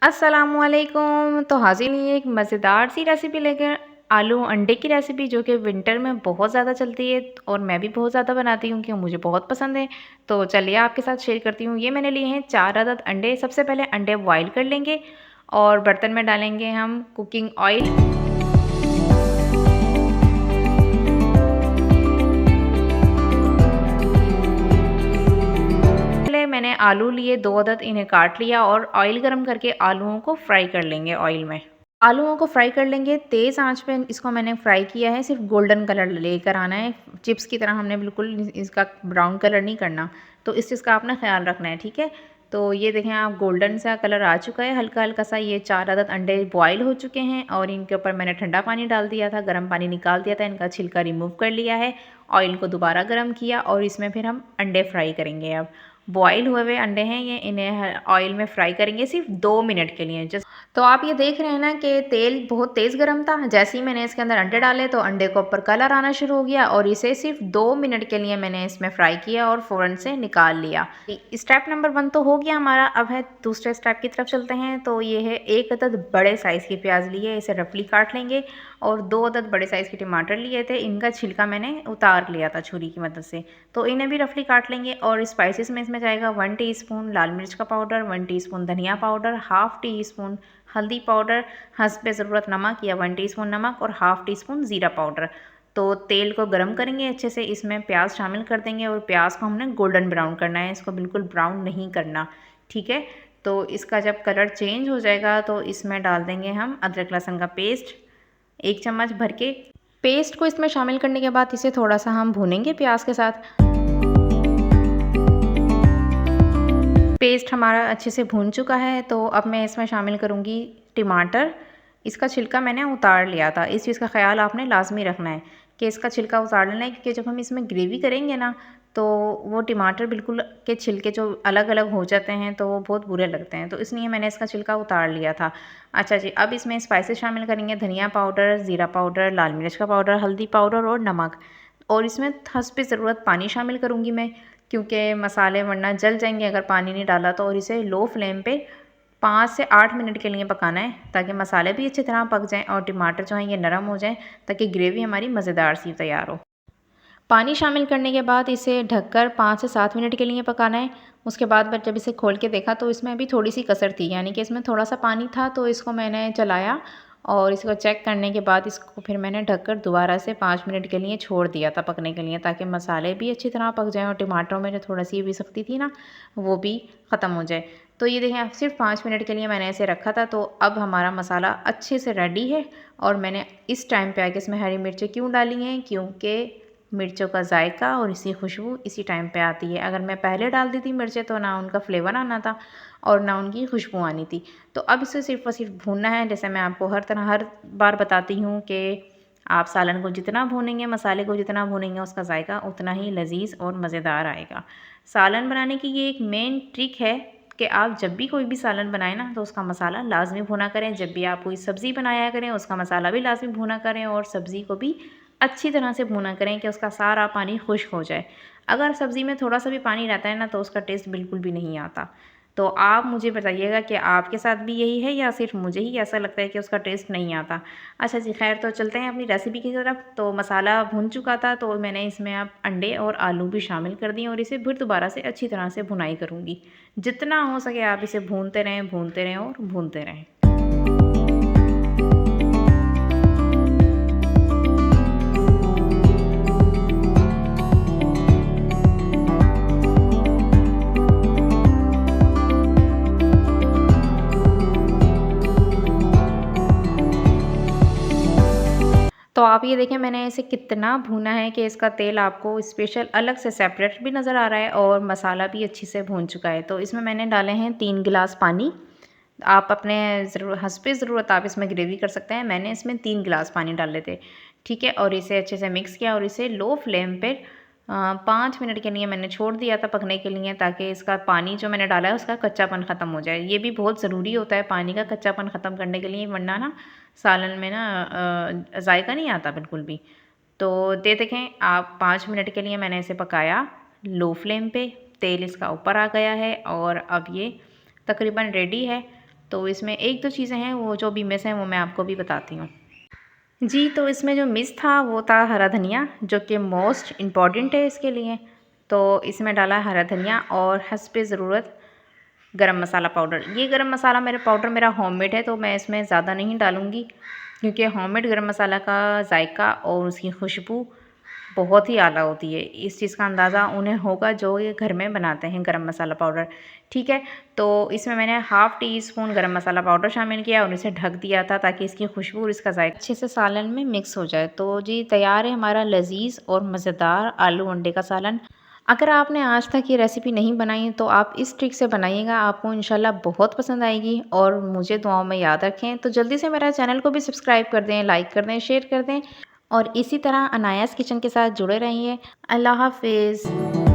अस्सलामुअलैकुम। तो हाज़िर हुई एक मज़ेदार सी रेसिपी लेकर, आलू अंडे की रेसिपी, जो कि विंटर में बहुत ज़्यादा चलती है और मैं भी बहुत ज़्यादा बनाती हूँ क्योंकि मुझे बहुत पसंद है। तो चलिए आपके साथ शेयर करती हूँ। ये मैंने लिए हैं 4 अदद अंडे। सबसे पहले अंडे बॉयल कर लेंगे और बर्तन में डालेंगे हम कुकिंग ऑयल। पहले मैंने आलू लिए 2 अदद, इन्हें काट लिया और ऑयल गरम करके आलूओं को फ्राई कर लेंगे ऑयल में। आलूओं को फ्राई कर लेंगे, तेज़ आंच पे इसको मैंने फ्राई किया है, सिर्फ गोल्डन कलर लेकर आना है, चिप्स की तरह हमने बिल्कुल इसका ब्राउन कलर नहीं करना। तो इस चीज़ का आपने ख्याल रखना है, ठीक है। तो ये देखें आप, गोल्डन सा कलर आ चुका है हल्का हल्का सा। ये 4 अदद अंडे बॉयल हो चुके हैं और इनके ऊपर मैंने ठंडा पानी डाल दिया था, गर्म पानी निकाल दिया था, इनका छिलका रिमूव कर लिया है। ऑयल को दोबारा गर्म किया और इसमें फिर हम अंडे फ्राई करेंगे। अब बॉयल हुए हुए अंडे हैं ये, इन्हें ऑयल में फ्राई करेंगे सिर्फ 2 मिनट के लिए। जस्ट तो आप ये देख रहे हैं ना कि तेल बहुत तेज़ गर्म था। जैसे ही मैंने इसके अंदर अंडे डाले तो अंडे के ऊपर कलर आना शुरू हो गया और इसे सिर्फ 2 मिनट के लिए मैंने इसमें फ्राई किया और फ़ौरन से निकाल लिया। स्टेप नंबर 1 तो हो गया हमारा। अब है दूसरे स्टेप की तरफ चलते हैं। तो ये है 1 अदद बड़े साइज़ की प्याज ली है, इसे रफली काट लेंगे और 2 अदद बड़े साइज़ के टमाटर लिए थे, इनका छिलका मैंने उतार लिया था छुरी की मदद से, तो इन्हें भी रफली काट लेंगे। और स्पाइसेस में इसमें जाएगा 1 टीस्पून लाल मिर्च का पाउडर, 1 टीस्पून धनिया पाउडर, हाफ़ टीस्पून हल्दी पाउडर, हस्ब ज़रूरत नमक या 1 टीस्पून नमक और हाफ़ टीस्पून ज़ीरा पाउडर। तो तेल को गरम करेंगे अच्छे से, इसमें प्याज शामिल कर देंगे और प्याज को हमने गोल्डन ब्राउन करना है, इसको बिल्कुल ब्राउन नहीं करना, ठीक है। तो इसका जब कलर चेंज हो जाएगा तो इसमें डाल देंगे हम अदरक लहसुन का पेस्ट 1 चम्मच भर के। पेस्ट को इसमें शामिल करने के बाद इसे थोड़ा सा हम भूनेंगे प्याज के साथ। पेस्ट हमारा अच्छे से भून चुका है, तो अब मैं इसमें शामिल करूँगी टमाटर। इसका छिलका मैंने उतार लिया था, इस चीज़ का ख्याल आपने लाजमी रखना है कि इसका छिलका उतार लेना है, क्योंकि जब हम इसमें ग्रेवी करेंगे ना तो वो टमाटर बिल्कुल के छिलके जो अलग अलग हो जाते हैं तो वो बहुत बुरे लगते हैं, तो इसलिए मैंने इसका छिलका उतार लिया था। अच्छा जी, अब इसमें स्पाइसेस शामिल करेंगे, धनिया पाउडर, ज़ीरा पाउडर, लाल मिर्च का पाउडर, हल्दी पाउडर और नमक। और इसमें हस्ब ज़रूरत पानी शामिल करूँगी मैं, क्योंकि मसाले वरना जल जाएंगे अगर पानी नहीं डाला तो। और इसे लो फ्लेम पे 5 से 8 मिनट के लिए पकाना है, ताकि मसाले भी अच्छी तरह पक जाएं और टमाटर जो हैं ये नरम हो जाएं, ताकि ग्रेवी हमारी मज़ेदार सी तैयार हो। पानी शामिल करने के बाद इसे ढककर 5 से 7 मिनट के लिए पकाना है। उसके बाद जब इसे खोल के देखा तो इसमें अभी थोड़ी सी कसर थी, यानी कि इसमें थोड़ा सा पानी था, तो इसको मैंने चलाया और इसको चेक करने के बाद इसको फिर मैंने ढककर दोबारा से 5 मिनट के लिए छोड़ दिया था पकने के लिए, ताकि मसाले भी अच्छी तरह पक जाएँ और टमाटरों में जो थोड़ा सी भी सख्ती थी ना वो भी ख़त्म हो जाए। तो ये देखें, सिर्फ 5 मिनट के लिए मैंने इसे रखा था। तो अब हमारा मसाला अच्छे से रेडी है और मैंने इस टाइम पे आके इसमें हरी मिर्चें क्यों डाली हैं, क्योंकि मिर्चों का जायका और इसी खुशबू इसी टाइम पे आती है। अगर मैं पहले डाल दी थी मिर्चें तो ना उनका फ्लेवर आना था और ना उनकी खुशबू आनी थी। तो अब इसे सिर्फ और सिर्फ भूनना है। जैसे मैं आपको हर बार बताती हूँ कि आप सालन को जितना भूनेंगे, मसाले को जितना भूनेंगे, उसका जायका उतना ही लजीज और मज़ेदार आएगा। सालन बनाने की ये एक मेन ट्रिक है कि आप जब भी कोई भी सालन बनाएं ना तो उसका मसाला लाजमी भुना करें। जब भी आप कोई सब्ज़ी बनाया करें उसका मसाला भी लाजमी भुना करें और सब्ज़ी को भी अच्छी तरह से भुना करें कि उसका सारा पानी खुश्क हो जाए। अगर सब्ज़ी में थोड़ा सा भी पानी रहता है ना तो उसका टेस्ट बिल्कुल भी नहीं आता। तो आप मुझे बताइएगा कि आपके साथ भी यही है या सिर्फ मुझे ही ऐसा लगता है कि उसका टेस्ट नहीं आता। अच्छा जी, खैर, तो चलते हैं अपनी रेसिपी की तरफ। तो मसाला भुन चुका था तो मैंने इसमें अब अंडे और आलू भी शामिल कर दिए और इसे फिर दोबारा से अच्छी तरह से भुनाई करूँगी। जितना हो सके आप इसे भूनते रहें और भूनते रहें। तो आप ये देखें मैंने इसे कितना भूना है कि इसका तेल आपको स्पेशल अलग से सेपरेट भी नज़र आ रहा है और मसाला भी अच्छी से भून चुका है। तो इसमें मैंने डाले हैं 3 गिलास पानी। आप अपने हस्बे ज़रूरत आप इसमें ग्रेवी कर सकते हैं। मैंने इसमें 3 गिलास पानी डाले थे, ठीक है। और इसे अच्छे से मिक्स किया और इसे लो फ्लेम पे 5 मिनट के लिए मैंने छोड़ दिया था पकने के लिए, ताकि इसका पानी जो मैंने डाला है उसका कच्चापन ख़त्म हो जाए। ये भी बहुत ज़रूरी होता है पानी का कच्चापन ख़त्म करने के लिए, वरना ना सालन में ना जायका नहीं आता बिल्कुल भी। तो देखें आप, 5 मिनट के लिए मैंने इसे पकाया लो फ्लेम पे। तेल इसका ऊपर आ गया है और अब ये तकरीबन रेडी है। तो इसमें एक दो चीज़ें हैं वो जो भी मिस हैं वो मैं आपको भी बताती हूँ। जी, तो इसमें जो मिस था वो था हरा धनिया, जो कि मोस्ट इम्पॉर्टेंट है इसके लिए। तो इसमें डाला हरा धनिया और हस्बे ज़रूरत गरम मसाला पाउडर। ये गरम मसाला पाउडर मेरा होममेड है, तो मैं इसमें ज़्यादा नहीं डालूँगी, क्योंकि होममेड गरम मसाला का जायका और उसकी खुशबू बहुत ही आला होती है। इस चीज़ का अंदाज़ा उन्हें होगा जो ये घर में बनाते हैं गरम मसाला पाउडर, ठीक है। तो इसमें मैंने हाफ़ टी स्पून गरम मसाला पाउडर शामिल किया और इसे ढक दिया था ताकि इसकी खुशबू और इसका जायका अच्छे से सालन में मिक्स हो जाए। तो जी तैयार है हमारा लज़ीज़ और मज़ेदार आलू अंडे का सालन। अगर आपने आज तक ये रेसिपी नहीं बनाई तो आप इस ट्रिक से बनाइएगा, आपको इंशाल्लाह बहुत पसंद आएगी और मुझे दुआओं में याद रखें। तो जल्दी से मेरा चैनल को भी सब्सक्राइब कर दें, लाइक कर दें, शेयर कर दें और इसी तरह अनायास किचन के साथ जुड़े रहिए। अल्लाह हाफ़िज़।